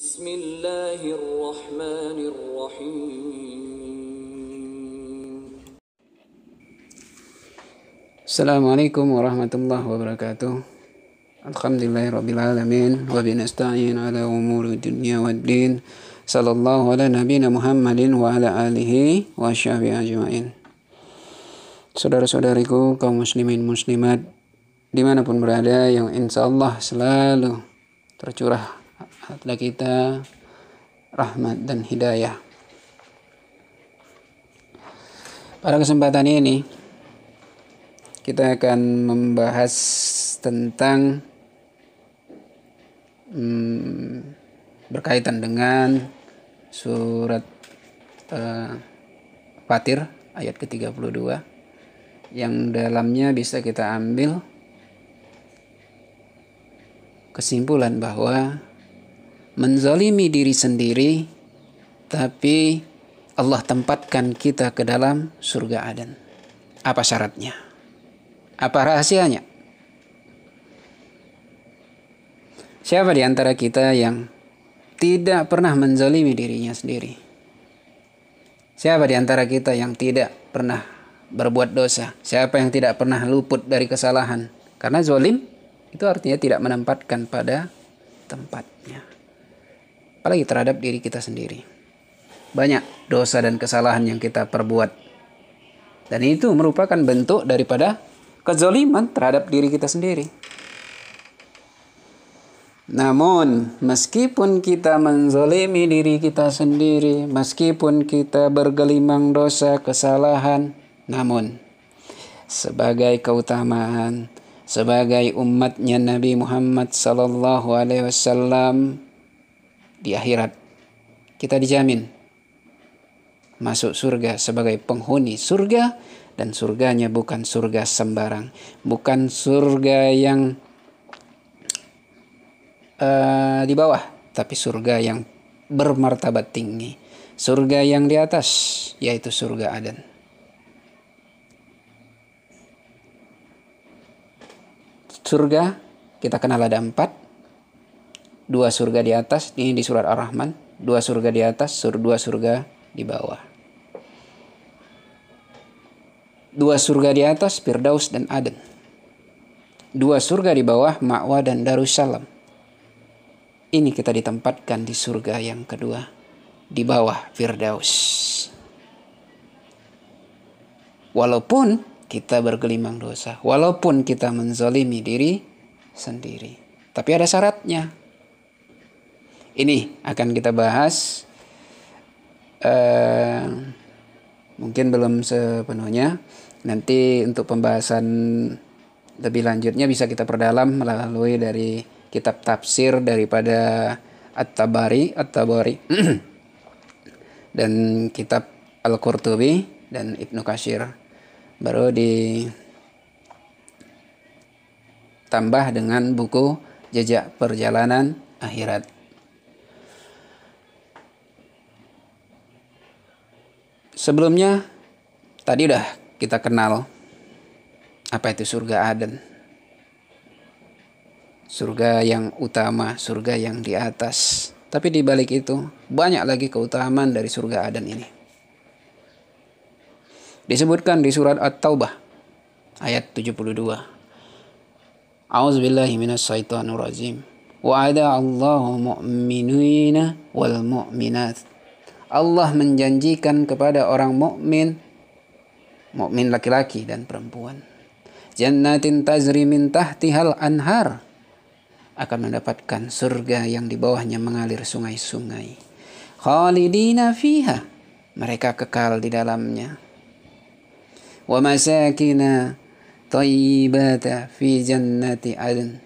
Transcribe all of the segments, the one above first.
بسم الله الرحمن الرحيم. Assalamualaikum warahmatullahi wabarakatuh. Alhamdulillahirabbil alamin wa binasta'in ala umuri dunya waddin. Sallallahu ala nabiyina Muhammadin wa ala alihi wa sahbihi ajmain. Saudara-saudariku kaum muslimin muslimat dimanapun berada, yang insyaallah selalu tercurah pada kita rahmat dan hidayah. Pada kesempatan ini kita akan membahas tentang berkaitan dengan surat Fatir ayat ke-32, yang dalamnya bisa kita ambil kesimpulan bahwa menzalimi diri sendiri, tapi Allah tempatkan kita ke dalam surga Aden. Apa syaratnya? Apa rahasianya? Siapa di antara kita yang tidak pernah menzalimi dirinya sendiri? Siapa di antara kita yang tidak pernah berbuat dosa? Siapa yang tidak pernah luput dari kesalahan? Karena zalim itu artinya tidak menempatkan pada tempatnya, apalagi terhadap diri kita sendiri. Banyak dosa dan kesalahan yang kita perbuat, dan itu merupakan bentuk daripada kezaliman terhadap diri kita sendiri. Namun meskipun kita menzalimi diri kita sendiri, meskipun kita bergelimang dosa kesalahan, namun sebagai keutamaan, sebagai umatnya Nabi Muhammad sallallahu alaihi wasallam, di akhirat kita dijamin masuk surga sebagai penghuni surga, dan surganya bukan surga sembarang, bukan surga yang di bawah, tapi surga yang bermartabat tinggi, surga yang di atas, yaitu surga Aden. Surga kita kenal ada 4, 2 surga di atas, ini di surat Ar-Rahman, 2 surga di atas, 2 surga di bawah. 2 surga di atas Firdaus dan Aden, 2 surga di bawah Ma'wa dan Darussalam. Ini kita ditempatkan di surga yang kedua, di bawah Firdaus. Walaupun kita bergelimang dosa, walaupun kita menzalimi diri sendiri, tapi ada syaratnya. Ini akan kita bahas, mungkin belum sepenuhnya. Nanti untuk pembahasan lebih lanjutnya bisa kita perdalam melalui dari kitab tafsir daripada At-Tabari dan kitab Al-Qurtubi dan Ibnu Katsir, baru ditambah dengan buku Jejak Perjalanan Akhirat. Sebelumnya tadi udah kita kenal apa itu surga Aden, surga yang utama, surga yang di atas. Tapi di balik itu banyak lagi keutamaan dari surga Aden ini. Disebutkan di surat At-Taubah ayat 72. A'udzubillahi minasyaitonirrajim. Wa'ada Allahu mu'minina wal mu'minat. Allah menjanjikan kepada orang mukmin, mukmin laki-laki dan perempuan, jannatin tajri min tahtihal anhar, akan mendapatkan surga yang di bawahnya mengalir sungai-sungai. Khalidina fiha, mereka kekal di dalamnya. Wa masakina thayyibata fi jannati Aden,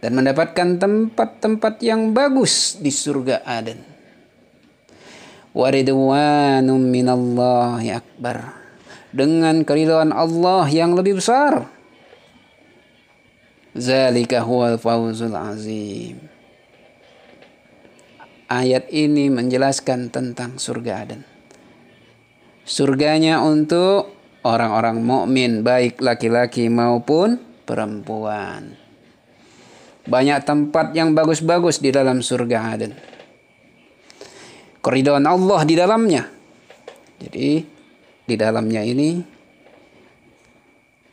dan mendapatkan tempat-tempat yang bagus di surga Aden. Wa ridwanum minallahi akbar, dengan keridhaan Allah yang lebih besar. Zalika huwal fawzul azim. Ayat ini menjelaskan tentang surga Aden. Surganya untuk orang-orang mukmin, baik laki-laki maupun perempuan. Banyak tempat yang bagus-bagus di dalam surga Aden. keridhaan Allah di dalamnya. Jadi di dalamnya ini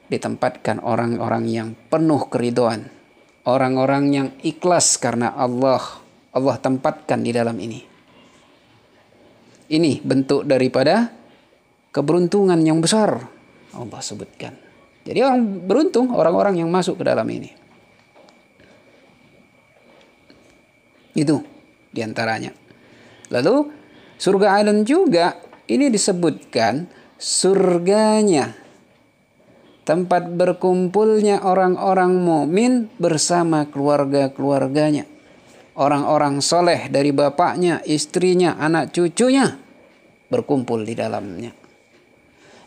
ditempatkan orang-orang yang penuh keridhaan, orang-orang yang ikhlas karena Allah tempatkan di dalam ini. Ini bentuk daripada keberuntungan yang besar Allah sebutkan. Jadi orang beruntung orang-orang yang masuk ke dalam ini. Itu diantaranya. Lalu surga Aden juga ini disebutkan surganya, tempat berkumpulnya orang-orang mukmin bersama keluarga-keluarganya. Orang-orang soleh dari bapaknya, istrinya, anak cucunya berkumpul di dalamnya.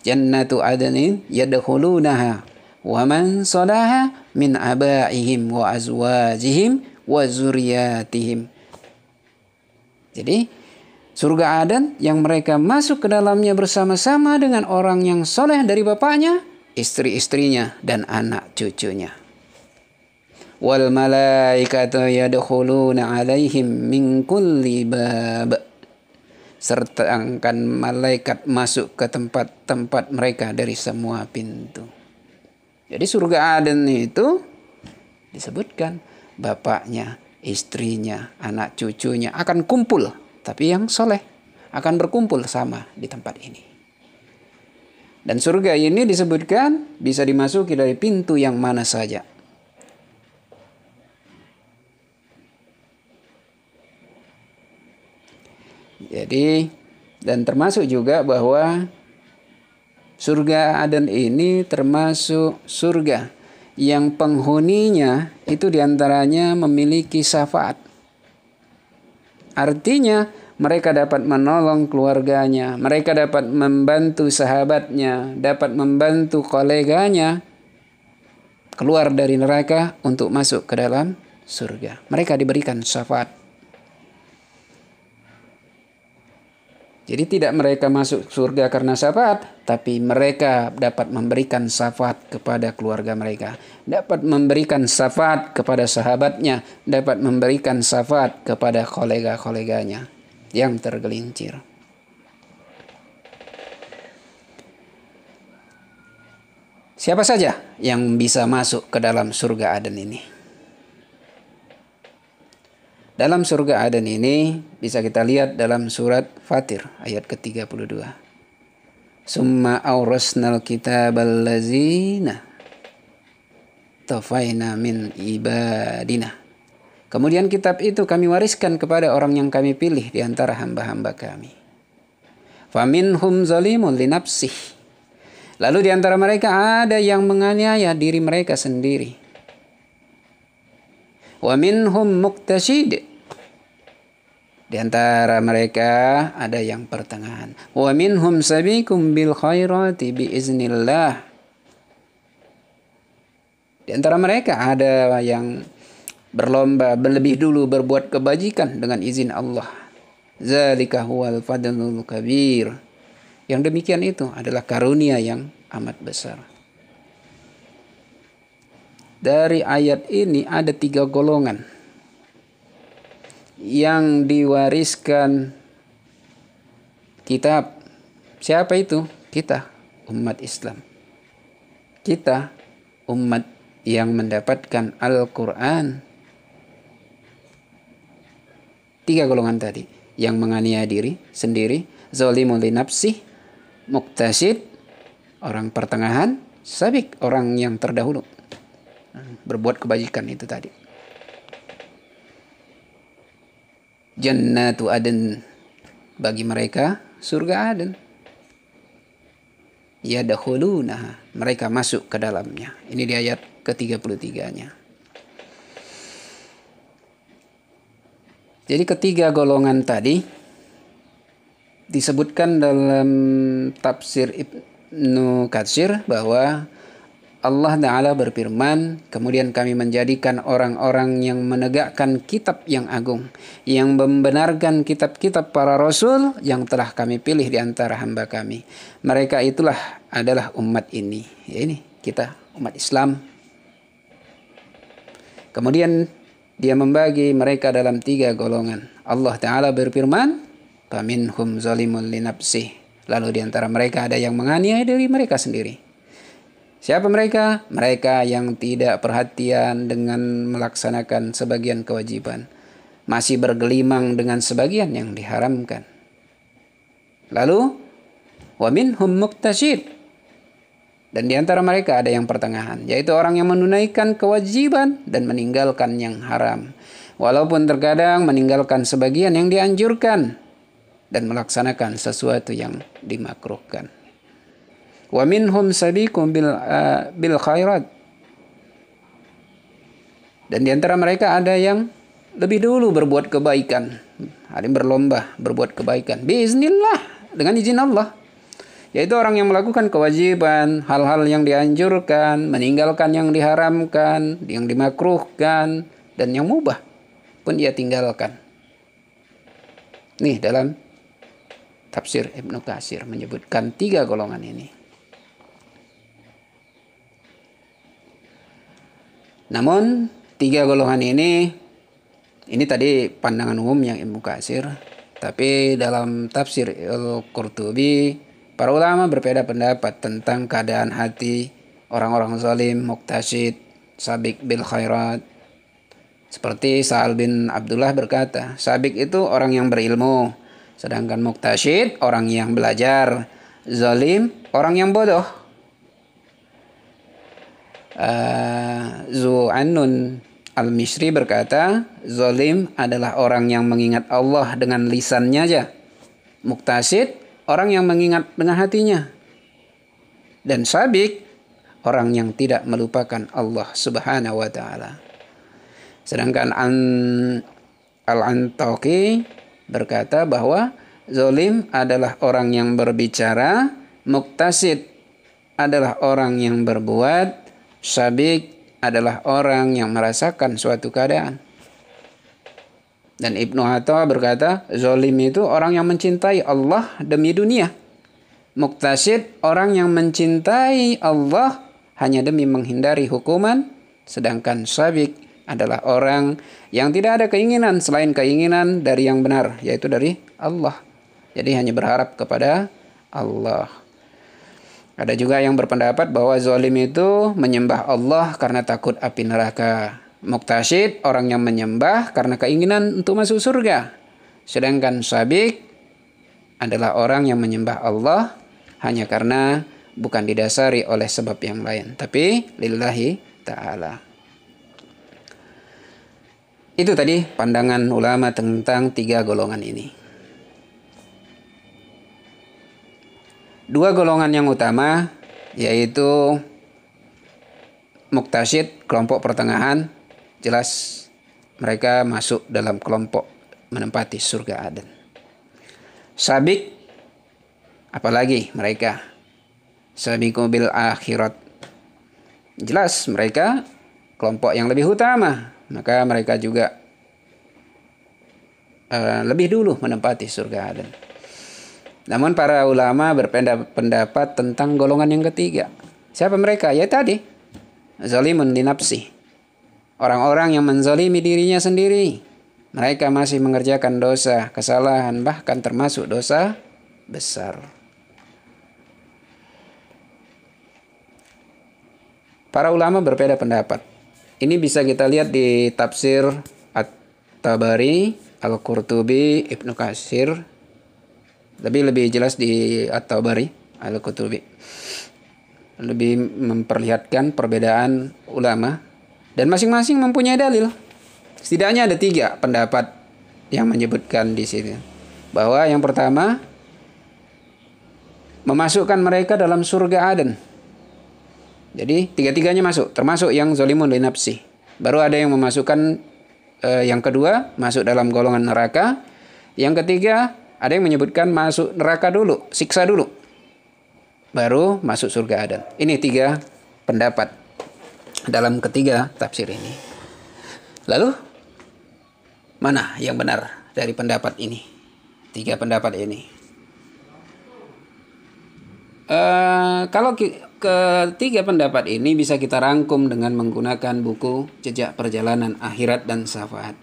Jannatu adnin yadkhulunaha wa man salaha min abaihim wa azwajihim wa zurriyatihim. Jadi surga Aden yang mereka masuk ke dalamnya bersama-sama dengan orang yang soleh dari bapaknya, istri-istrinya, dan anak cucunya. Wal malaikatu yadkhuluna alaihim min kulli bab. Serta akan malaikat masuk ke tempat-tempat mereka dari semua pintu. Jadi surga Aden itu disebutkan bapaknya, istrinya, anak cucunya akan kumpul. Tapi yang soleh akan berkumpul sama di tempat ini. Dan surga ini disebutkan bisa dimasuki dari pintu yang mana saja. Jadi, dan termasuk juga bahwa surga Aden ini termasuk surga yang penghuninya itu diantaranya memiliki syafaat. Artinya mereka dapat menolong keluarganya, mereka dapat membantu sahabatnya, dapat membantu koleganya keluar dari neraka untuk masuk ke dalam surga. Mereka diberikan syafaat. Jadi tidak mereka masuk surga karena syafaat, tapi mereka dapat memberikan syafaat kepada keluarga mereka, dapat memberikan syafaat kepada sahabatnya, dapat memberikan syafaat kepada kolega-koleganya yang tergelincir. Siapa saja yang bisa masuk ke dalam surga Aden ini? Dalam surga Aden ini bisa kita lihat dalam surat Fatir ayat ke-32. Summa awrasnal kitabal lazina tafaina min ibadina. Kemudian kitab itu kami wariskan kepada orang yang kami pilih di antara hamba-hamba kami. Faminhum zalimun li nafsih. Lalu di antara mereka ada yang menganiaya diri mereka sendiri. Wa minhum muqtasid. Di antara mereka ada yang pertengahan. Wa minhum sabiqum bil khairati bi iznillah. Di antara mereka ada yang berlomba lebih dulu berbuat kebajikan dengan izin Allah. Zalika huwal fadlul kabir. Yang demikian itu adalah karunia yang amat besar. Dari ayat ini ada 3 golongan yang diwariskan kitab. Siapa itu? Kita, umat Islam. Kita, umat yang mendapatkan Al-Quran. 3 golongan tadi. Yang menganiaya diri sendiri, zalimun li nafsih, muqtasid, orang pertengahan, sabiq, orang yang terdahulu. Berbuat kebajikan itu tadi. Jannatu Aden, bagi mereka surga Aden. Yadkhulunaha, mereka masuk ke dalamnya. Ini di ayat ke-33-nya. Jadi ketiga golongan tadi disebutkan dalam tafsir Ibnu Katsir bahwa Allah Ta'ala berfirman, kemudian kami menjadikan orang-orang yang menegakkan kitab yang agung, yang membenarkan kitab-kitab para rasul yang telah kami pilih di antara hamba kami. Mereka itulah adalah umat ini. Ya, ini kita umat Islam. Kemudian dia membagi mereka dalam 3 golongan. Allah Ta'ala berfirman, Faminhum zalimun li nafsih. Lalu di antara mereka ada yang menganiaya diri mereka sendiri. Siapa mereka? Mereka yang tidak perhatian dengan melaksanakan sebagian kewajiban, masih bergelimang dengan sebagian yang diharamkan. Lalu wa minhum muqtasid. Dan di antara mereka ada yang pertengahan, yaitu orang yang menunaikan kewajiban dan meninggalkan yang haram. Walaupun terkadang meninggalkan sebagian yang dianjurkan dan melaksanakan sesuatu yang dimakruhkan. Wa minhum sabiqun bil khairat. Dan di antara mereka ada yang lebih dulu berbuat kebaikan. Ada yang berlomba berbuat kebaikan. Biiznillah, dengan izin Allah. Yaitu orang yang melakukan kewajiban, hal-hal yang dianjurkan, meninggalkan yang diharamkan, yang dimakruhkan, dan yang mubah pun ia tinggalkan. Nih dalam tafsir Ibnu Katsir menyebutkan 3 golongan ini. Namun 3 golongan ini tadi pandangan umum yang Ibnu Katsir, tapi dalam tafsir Al-Qurtubi para ulama berbeda pendapat tentang keadaan hati orang-orang zalim, muqtasid, sabiq bil khairat. Seperti Sa'al bin Abdullah berkata, sabiq itu orang yang berilmu, sedangkan muqtasid orang yang belajar, zalim orang yang bodoh. Zu'annun al-Misri berkata, zalim adalah orang yang mengingat Allah dengan lisannya aja. Muqtasid orang yang mengingat dengan hatinya. Dan sabiq orang yang tidak melupakan Allah Subhanahu wa taala. Sedangkan Al-Antaqi berkata bahwa zalim adalah orang yang berbicara, muqtasid adalah orang yang berbuat, sabiq adalah orang yang merasakan suatu keadaan. Dan Ibnu Atha berkata, zalim itu orang yang mencintai Allah demi dunia. Muqtasid orang yang mencintai Allah hanya demi menghindari hukuman. Sedangkan sabiq adalah orang yang tidak ada keinginan selain keinginan dari yang benar, yaitu dari Allah. Jadi hanya berharap kepada Allah. Ada juga yang berpendapat bahwa zalim itu menyembah Allah karena takut api neraka. Muqtasid orang yang menyembah karena keinginan untuk masuk surga. Sedangkan sabiq adalah orang yang menyembah Allah hanya karena bukan didasari oleh sebab yang lain, tapi lillahi ta'ala. Itu tadi pandangan ulama tentang 3 golongan ini. 2 golongan yang utama yaitu muqtasid, kelompok pertengahan, jelas mereka masuk dalam kelompok menempati surga Aden. Sabiq, apalagi mereka sabiqu bil akhirat, jelas mereka kelompok yang lebih utama, maka mereka juga lebih dulu menempati surga Aden. Namun para ulama berpendapat tentang golongan yang ketiga. Siapa mereka? Ya tadi, zalimun li nafsi, orang-orang yang menzalimi dirinya sendiri. Mereka masih mengerjakan dosa, kesalahan, bahkan termasuk dosa besar. Para ulama berbeda pendapat. Ini bisa kita lihat di tafsir At-Tabari, Al-Qurtubi, Ibnu Katsir. Lebih jelas di At-Tabari, Al-Qurtubi. Lebih memperlihatkan perbedaan ulama. Dan masing-masing mempunyai dalil. Setidaknya ada 3 pendapat yang menyebutkan di sini. Bahwa yang pertama, memasukkan mereka dalam surga Aden. Jadi 3-tiganya masuk, termasuk yang zalimun li nafsi. Baru ada yang memasukkan yang kedua, masuk dalam golongan neraka. Yang ketiga, ada yang menyebutkan masuk neraka dulu, siksa dulu, baru masuk surga Aden. Ini 3 pendapat dalam ketiga tafsir ini. Lalu, mana yang benar dari pendapat ini? 3 pendapat ini. Kalau ketiga pendapat ini bisa kita rangkum dengan menggunakan buku Jejak Perjalanan Akhirat dan Syafaat.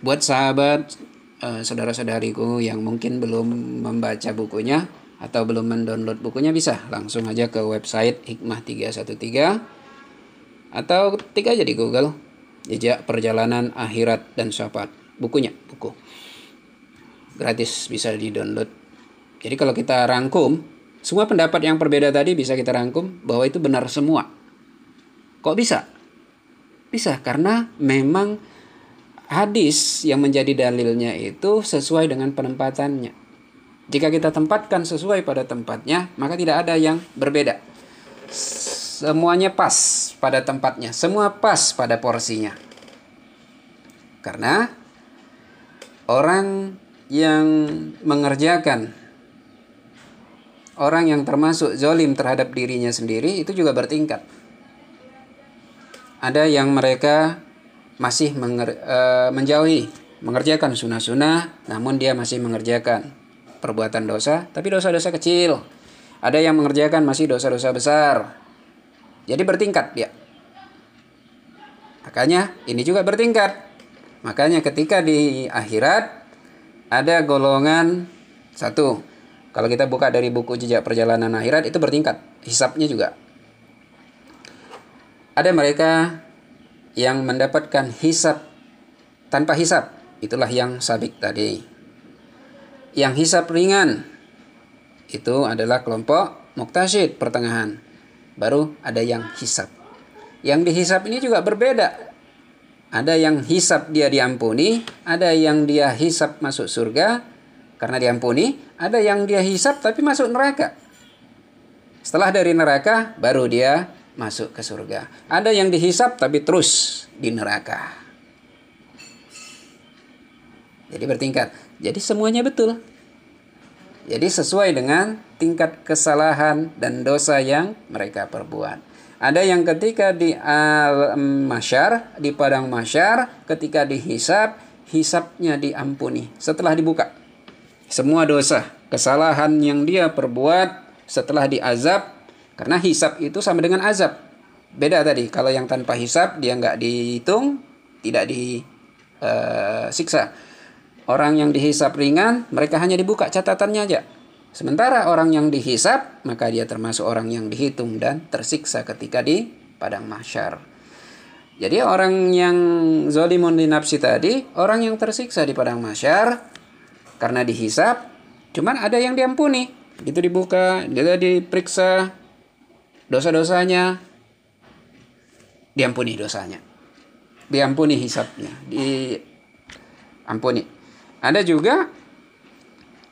Buat sahabat saudara-saudariku yang mungkin belum membaca bukunya atau belum mendownload bukunya, bisa langsung aja ke website Hikmah 313 atau ketik aja di Google Jejak Perjalanan Akhirat dan Syafaat. Buku gratis, bisa di-download. Jadi kalau kita rangkum semua pendapat yang berbeda tadi, bisa kita rangkum bahwa itu benar semua. Kok bisa? Bisa karena memang hadis yang menjadi dalilnya itu sesuai dengan penempatannya. Jika kita tempatkan sesuai pada tempatnya, maka tidak ada yang berbeda. Semuanya pas pada tempatnya, semua pas pada porsinya. Karena orang yang mengerjakan, orang yang termasuk zalim terhadap dirinya sendiri itu juga bertingkat. Ada yang mereka masih mengerjakan sunnah-sunnah, namun dia masih mengerjakan perbuatan dosa, tapi dosa-dosa kecil. Ada yang mengerjakan masih dosa-dosa besar. Jadi bertingkat dia. Makanya ini juga bertingkat. Makanya ketika di akhirat ada golongan satu. Kalau kita buka dari buku Jejak Perjalanan Akhirat, itu bertingkat. Hisabnya juga. Ada mereka yang mendapatkan hisab tanpa hisab. Itulah yang sabik tadi. Yang hisab ringan itu adalah kelompok muqtasid, pertengahan. Baru ada yang hisab. Yang dihisab ini juga berbeda. Ada yang hisab dia diampuni, ada yang dia hisab masuk surga karena diampuni, ada yang dia hisab tapi masuk neraka. Setelah dari neraka baru dia masuk ke surga. Ada yang dihisab tapi terus di neraka. Jadi bertingkat. Jadi semuanya betul. Jadi sesuai dengan tingkat kesalahan dan dosa yang mereka perbuat. Ada yang ketika di mahsyar, di padang mahsyar, ketika dihisab, hisabnya diampuni setelah dibuka. Semua dosa, kesalahan yang dia perbuat setelah diazab, karena hisab itu sama dengan azab. Beda tadi, kalau yang tanpa hisab dia nggak dihitung, tidak disiksa. Orang yang dihisab ringan, mereka hanya dibuka catatannya aja. Sementara orang yang dihisab, maka dia termasuk orang yang dihitung dan tersiksa ketika di padang mahsyar. Jadi orang yang zalimun li nafsi tadi, orang yang tersiksa di padang mahsyar karena dihisab, cuman ada yang diampuni. Itu dibuka, dia diperiksa dosa-dosanya, diampuni dosanya. Diampuni hisabnya, diampuni. Ada juga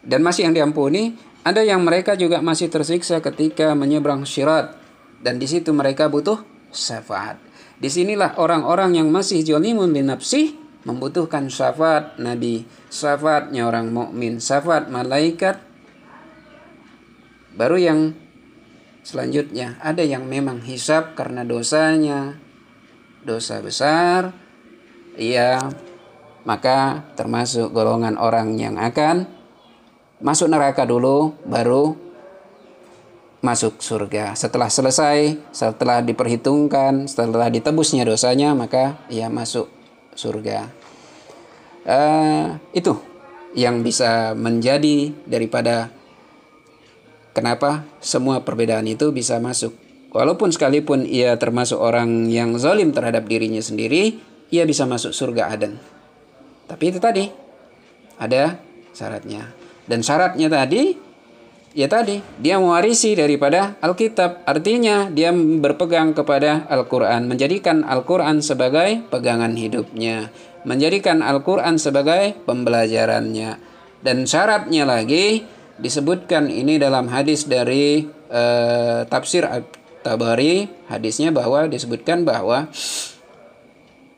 dan masih yang diampuni. Ada yang mereka juga masih tersiksa ketika menyeberang syirat. Dan di situ mereka butuh syafaat. Disinilah orang-orang yang masih zalimun li nafsi membutuhkan syafaat Nabi, syafaatnya orang mukmin, syafaat malaikat. Baru yang selanjutnya ada yang memang hisab karena dosanya dosa besar, ia maka termasuk golongan orang yang akan masuk neraka dulu, baru masuk surga. Setelah selesai, setelah diperhitungkan, setelah ditebusnya dosanya, maka ia masuk surga. Itu yang bisa menjadi daripada kenapa semua perbedaan itu bisa masuk. Walaupun sekalipun ia termasuk orang yang zalim terhadap dirinya sendiri, ia bisa masuk surga Aden. Tapi itu tadi, ada syaratnya. Dan syaratnya tadi, ya tadi, dia mewarisi daripada Alkitab. Artinya dia berpegang kepada Al-Quran. Menjadikan Al-Quran sebagai pegangan hidupnya. Menjadikan Al-Quran sebagai pembelajarannya. Dan syaratnya lagi, disebutkan ini dalam hadis dari tafsir At-Tabari. Hadisnya bahwa disebutkan bahwa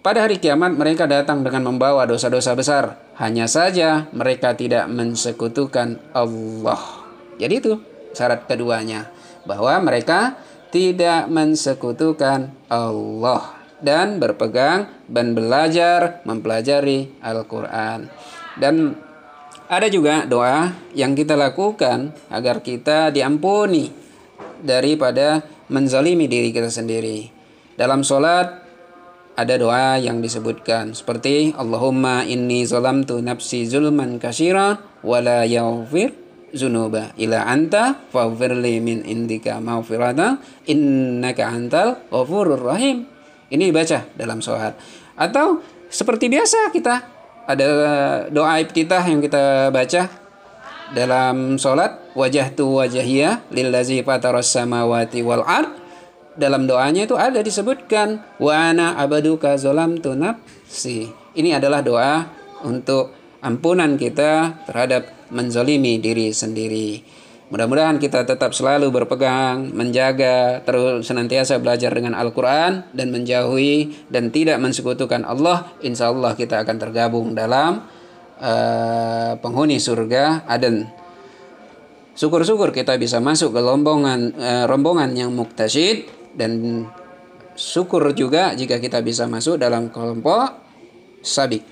pada hari kiamat mereka datang dengan membawa dosa-dosa besar. Hanya saja mereka tidak mensekutukan Allah. Jadi itu syarat keduanya. Bahwa mereka tidak mensekutukan Allah. Dan berpegang dan belajar mempelajari Al-Quran. Dan ada juga doa yang kita lakukan agar kita diampuni daripada menzalimi diri kita sendiri. Dalam sholat ada doa yang disebutkan seperti Allahumma inni zalamtu nafsi zulman katsira wa la yaghfir zunuba ila anta faghfirli min indika maghfiratan innaka antal ghafurur rahim. Ini baca dalam sholat. Atau seperti biasa kita ada doa iftitah yang kita baca dalam sholat, wajahtu wajhiya lillazi fataras samawati wal ard. Dalam doanya itu ada disebutkan wa ana abaduka zalamtu nafsi. Ini adalah doa untuk ampunan kita terhadap menzalimi diri sendiri. Mudah-mudahan kita tetap selalu berpegang, menjaga, terus senantiasa belajar dengan Al-Quran dan menjauhi dan tidak mensekutukan Allah. Insya Allah kita akan tergabung dalam penghuni surga Aden. Syukur-syukur kita bisa masuk ke rombongan yang muktasyid, dan syukur juga jika kita bisa masuk dalam kelompok sabiq,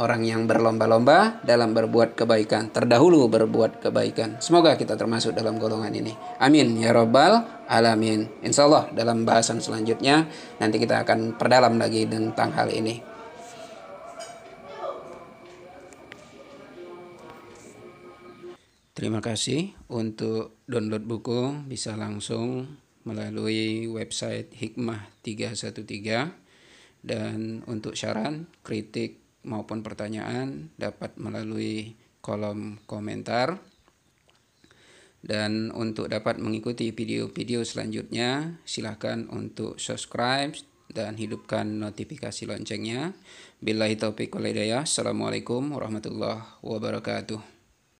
orang yang berlomba-lomba dalam berbuat kebaikan, terdahulu berbuat kebaikan. Semoga kita termasuk dalam golongan ini. Amin ya rabbal alamin. Insyaallah dalam bahasan selanjutnya nanti kita akan perdalam lagi tentang hal ini. Terima kasih. Untuk download buku bisa langsung melalui website Hikmah 313, dan untuk saran, kritik maupun pertanyaan dapat melalui kolom komentar. Dan untuk dapat mengikuti video-video selanjutnya, silakan untuk subscribe dan hidupkan notifikasi loncengnya. Billahi taufiq wal hidayah. Assalamualaikum warahmatullahi wabarakatuh.